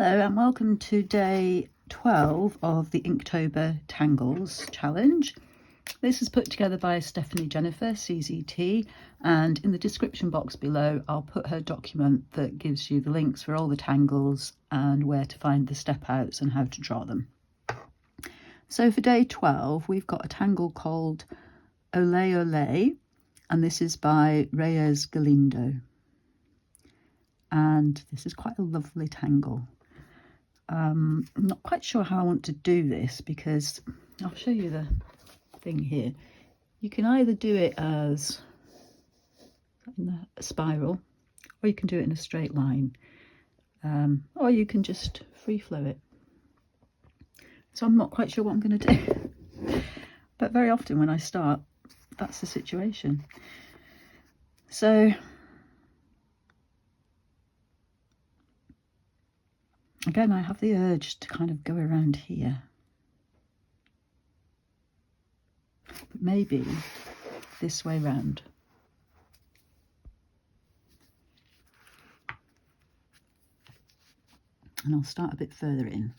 Hello and welcome to day 12 of the Inktober Tangles challenge. This is put together by Stephanie Jennifer, CZT, and in the description box below I'll put her document that gives you the links for all the tangles and where to find the step outs and how to draw them. So for day 12 we've got a tangle called Ole-Ole, and this is by Reyes Galindo. And this is quite a lovely tangle. I'm not quite sure how I want to do this because I'll show you the thing here. You can either do it as in a spiral, or you can do it in a straight line, or you can just free flow it. So I'm not quite sure what I'm going to do, but very often when I start, that's the situation. So again, I have the urge to kind of go around here, but maybe this way round. And I'll start a bit further in.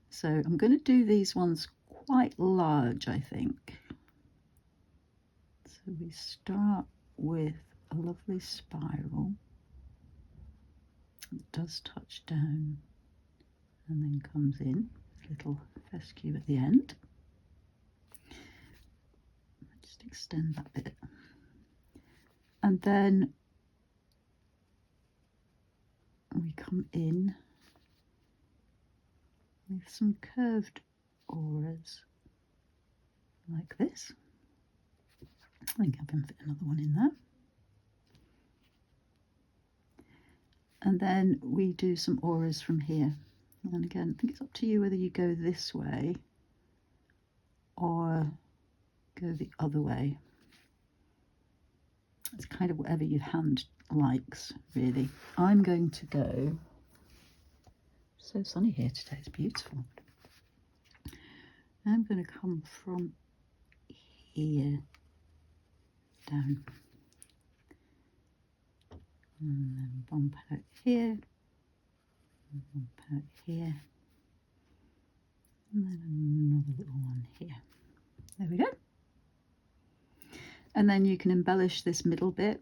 So I'm going to do these ones quite large, I think. So we start with a lovely spiral. It does touch down and then comes in with a little fescue at the end. Just extend that bit, and then we come in with some curved auras like this. I think I can fit another one in there. And then we do some auras from here. And again, I think it's up to you whether you go this way or go the other way. It's kind of whatever your hand likes, really. I'm going to go, so sunny here today, it's beautiful. I'm going to come from here down. And then bump out here, and bump out here, and then another little one here. There we go. And then you can embellish this middle bit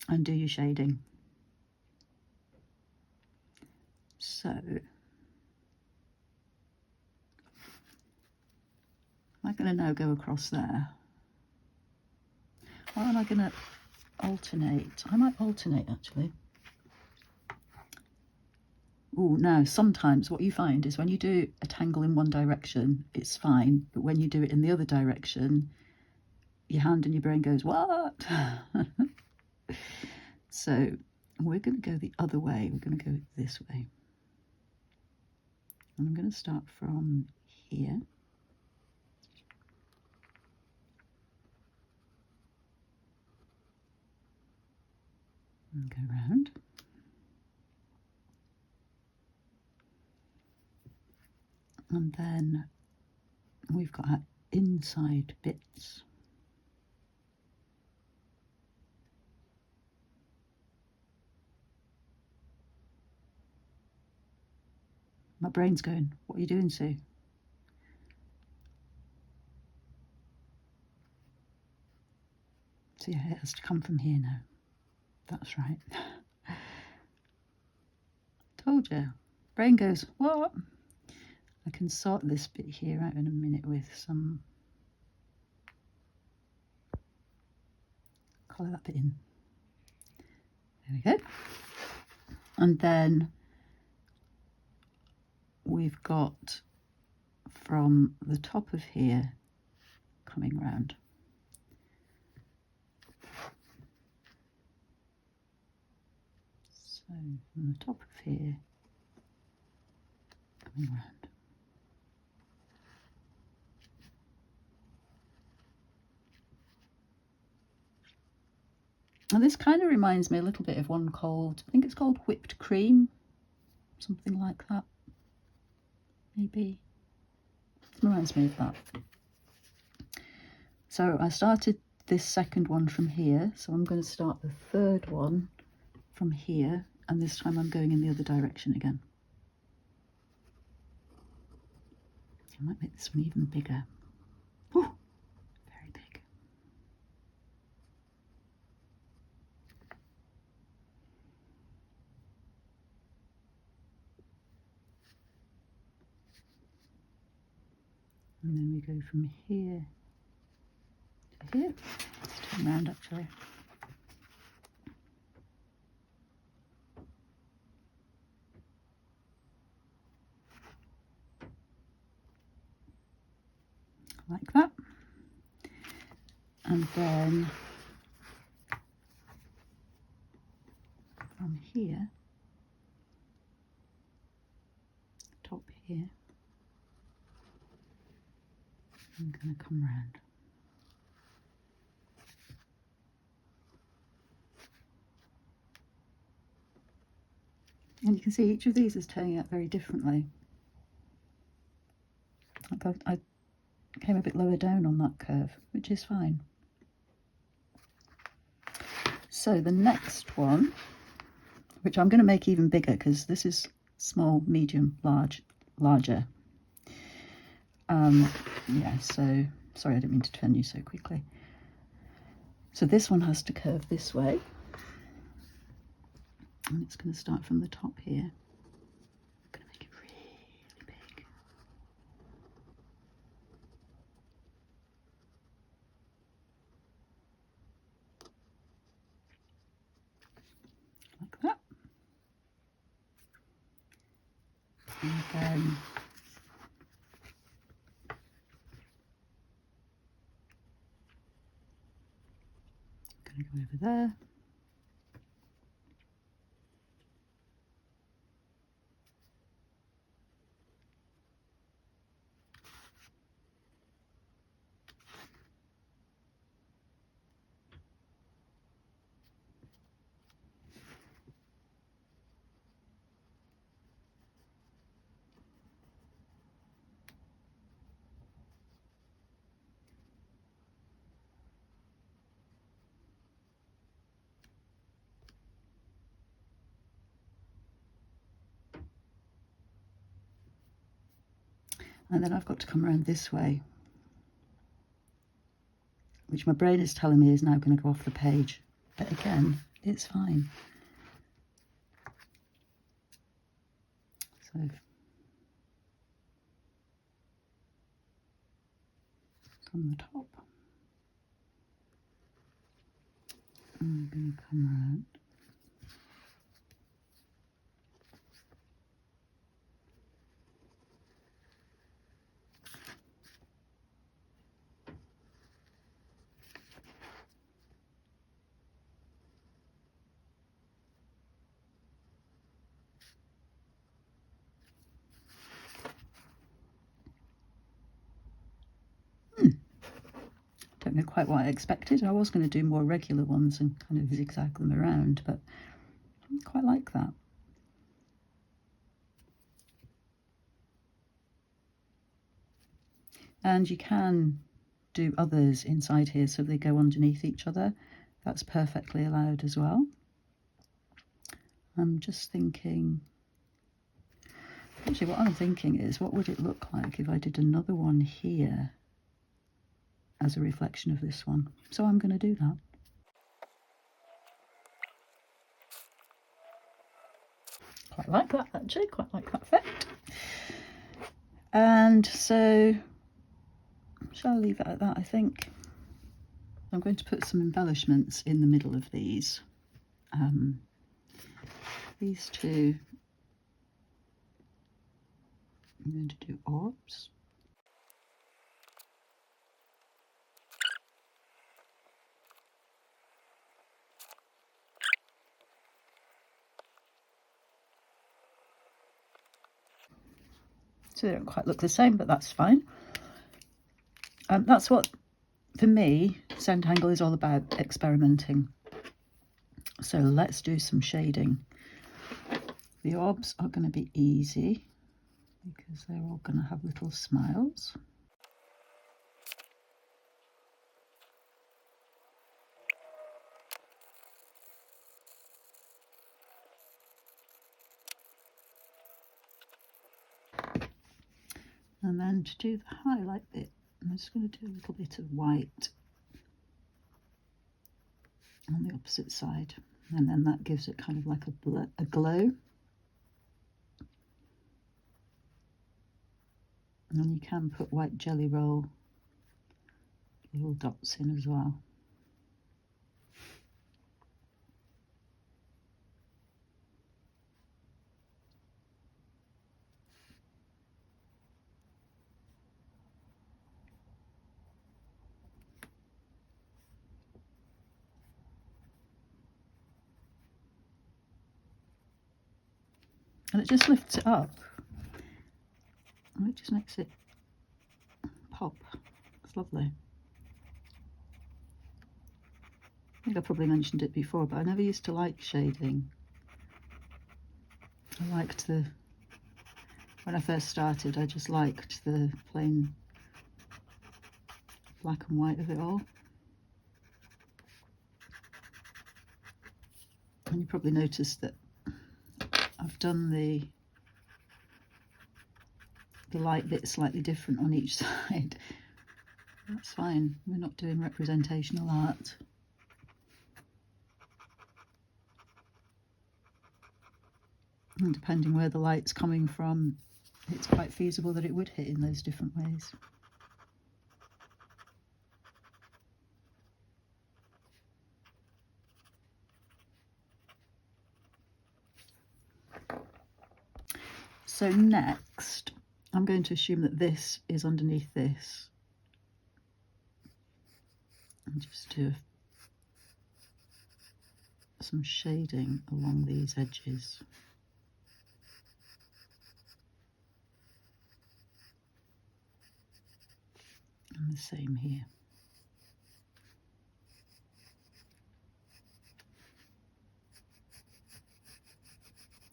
and do your shading. So am I going to now go across there? Or am I going to alternate? I might alternate actually. Oh, now sometimes what you find is when you do a tangle in one direction, it's fine, but when you do it in the other direction, your hand and your brain goes, what? So we're going to go the other way. We're going to go this way. And I'm going to start from here. And go round. And then we've got our inside bits. My brain's going, what are you doing, Sue? So yeah, it has to come from here now. That's right. Told you. Brain goes, what? I can sort this bit here out in a minute with some, colour that bit in. There we go. And then we've got from the top of here coming round. So from the top of here coming round. And this kind of reminds me a little bit of one called, I think it's called Whipped Cream, something like that, maybe. It reminds me of that. So I started this second one from here, so I'm going to start the third one from here, and this time I'm going in the other direction again. I might make this one even bigger. Woo, very big. And then we go from here to here. Let's turn around actually. Like that. And then from here, top here, I'm going to come round. And you can see each of these is turning out very differently. I came a bit lower down on that curve, which is fine. So the next one, which I'm going to make even bigger because this is small, medium, larger. Yeah, so sorry, I didn't mean to turn you so quickly. So this one has to curve this way. And it's going to start from the top here. I'm going to make it really big. Like that. And then I'm going to go over there. And then I've got to come around this way, which my brain is telling me is now going to go off the page. But again, it's fine. So from the top, I'm going to come around. Don't know quite what I expected. I was going to do more regular ones and kind of zigzag them around, but I quite like that. And you can do others inside here so they go underneath each other. That's perfectly allowed as well. I'm just thinking, actually what I'm thinking is, what would it look like if I did another one here as a reflection of this one? So I'm going to do that. Quite like that actually, quite like that effect. And so, shall I leave it at that, I think? I'm going to put some embellishments in the middle of these. These two, I'm going to do orbs. So they don't quite look the same, but that's fine. That's what, for me, Zentangle is all about, experimenting. So let's do some shading. The orbs are going to be easy because they're all going to have little smiles. And then to do the highlight bit, I'm just going to do a little bit of white on the opposite side, and then that gives it kind of like a glow. And you can put white jelly roll little dots in as well. And it just lifts it up, and it just makes it pop. It's lovely. I think I probably mentioned it before, but I never used to like shading. I liked when I first started, I just liked the plain black and white of it all. And you probably noticed that I've done the light bit slightly different on each side. That's fine, we're not doing representational art. And depending where the light's coming from, it's quite feasible that it would hit in those different ways. So next, I'm going to assume that this is underneath this. And just do some shading along these edges. And the same here.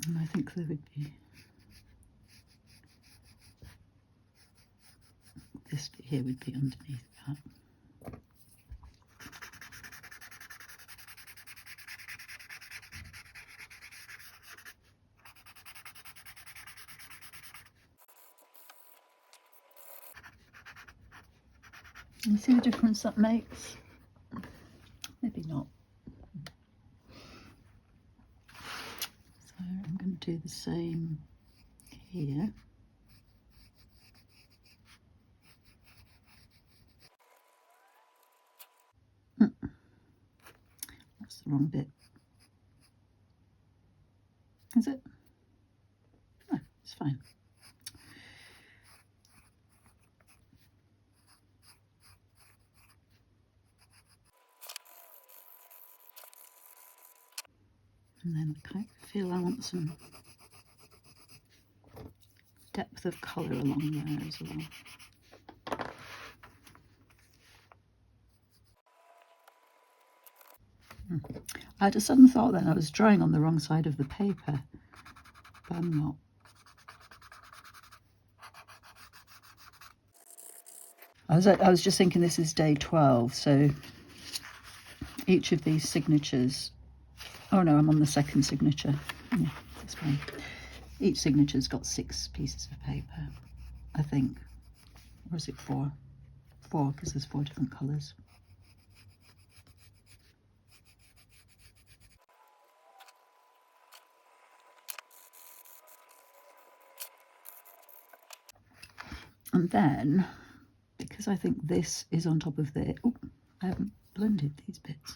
And I think there would be this bit here would be underneath that. You see the difference that makes? Maybe not. So I'm going to do the same here. That's the wrong bit. Is it? No, it's fine. And then I kind of feel I want some depth of colour along there as well. I had a sudden thought then I was drawing on the wrong side of the paper, but I'm not. I was just thinking this is day 12, so each of these signatures, oh no, I'm on the second signature. Yeah, that's fine. Each signature's got 6 pieces of paper, I think. Or is it 4? 4, because there's 4 different colours. And then, because I think this is on top of this, oh, I haven't blended these bits.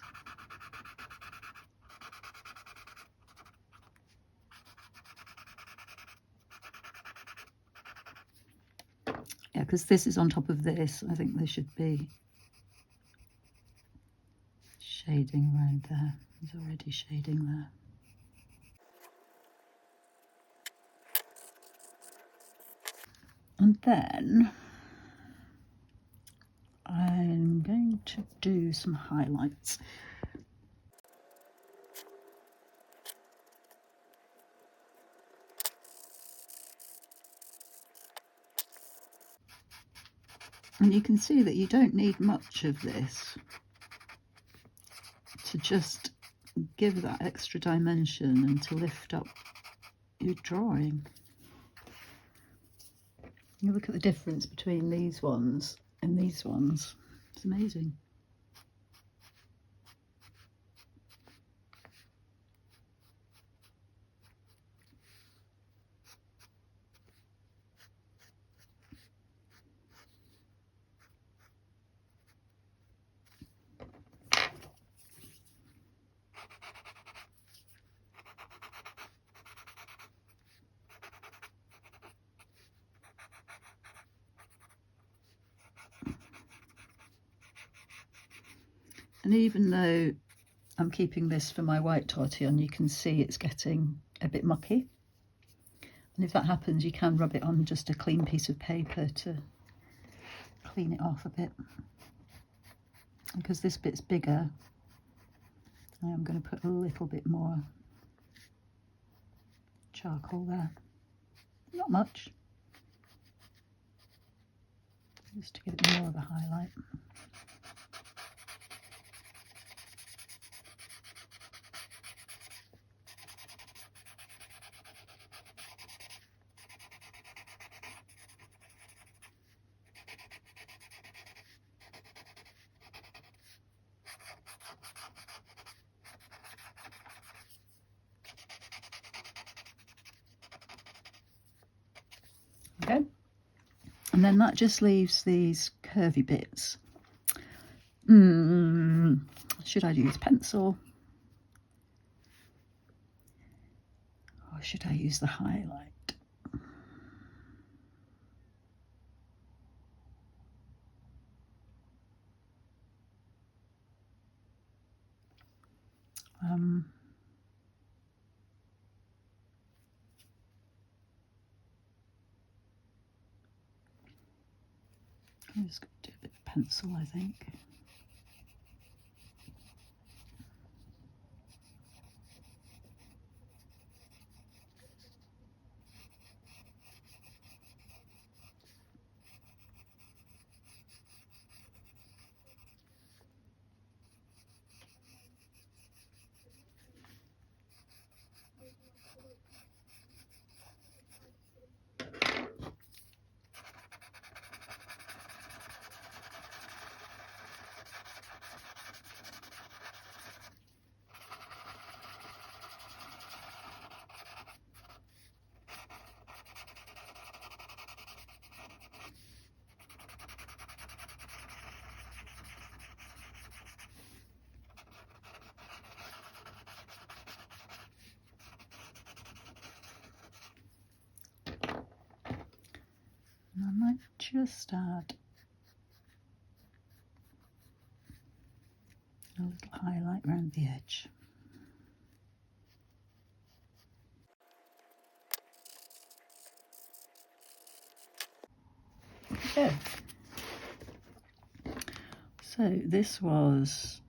Yeah, because this is on top of this, I think there should be shading around there. There's already shading there. And then I'm going to do some highlights. And you can see that you don't need much of this to just give that extra dimension and to lift up your drawing. You look at the difference between these ones and these ones. It's amazing. And even though I'm keeping this for my white tortillon, you can see it's getting a bit mucky. And if that happens, you can rub it on just a clean piece of paper to clean it off a bit. Because this bit's bigger, I am going to put a little bit more charcoal there. Not much, just to give it more of a highlight. Okay, and then that just leaves these curvy bits. Should I use pencil? Or should I use the highlight? I'm just going to do a bit of pencil, I think. And I might just add a little highlight around the edge. Okay. So this was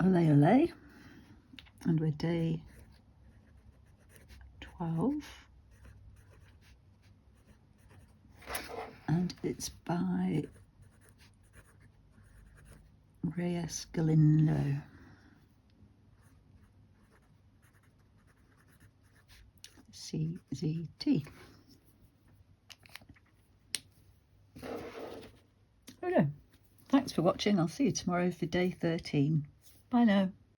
Ole-Ole, and we're day 12. And it's by Reyes, Galindo. CZT. Okay, thanks for watching. I'll see you tomorrow for day 13. Bye now.